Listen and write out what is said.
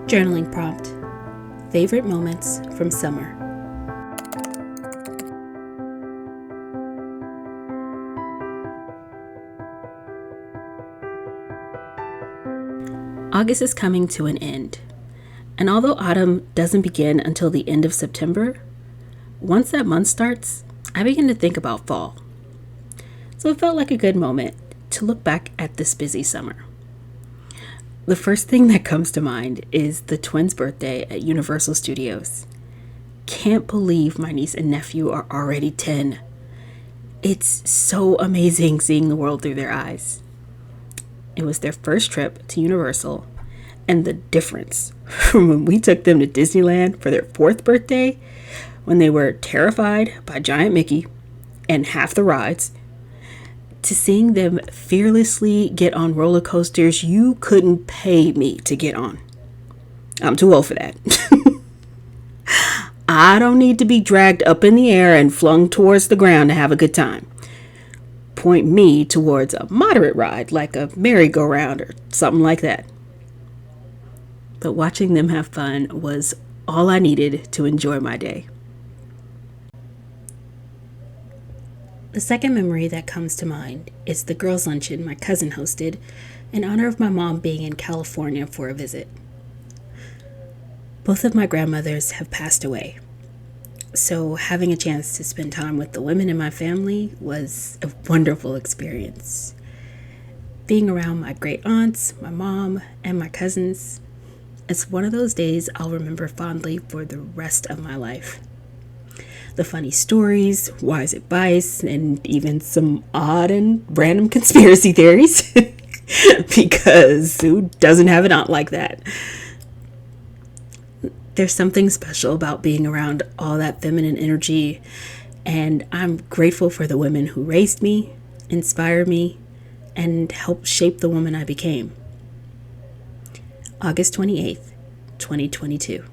Journaling prompt: favorite moments from summer. August is coming to an end, and although autumn doesn't begin until the end of September, once that month starts, I begin to think about fall. So it felt like a good moment to look back at this busy summer. The first thing that comes to mind is the twins' birthday at Universal Studios. Can't believe my niece and nephew are already 10. It's so amazing seeing the world through their eyes. It was their first trip to Universal, and the difference from when we took them to Disneyland for their 4th birthday, when they were terrified by Giant Mickey and half the rides, to seeing them fearlessly get on roller coasters you couldn't pay me to get on. I'm too old for that. I don't need to be dragged up in the air and flung towards the ground to have a good time. Point me towards a moderate ride like a merry-go-round or something like that. But watching them have fun was all I needed to enjoy my day. The second memory that comes to mind is the girls' luncheon my cousin hosted in honor of my mom being in California for a visit. Both of my grandmothers have passed away, so having a chance to spend time with the women in my family was a wonderful experience. Being around my great aunts, my mom, and my cousins, it's one of those days I'll remember fondly for the rest of my life. The funny stories, wise advice, and even some odd and random conspiracy theories. Because who doesn't have an aunt like that? There's something special about being around all that feminine energy, and I'm grateful for the women who raised me, inspired me, and helped shape the woman I became. August 28th, 2022.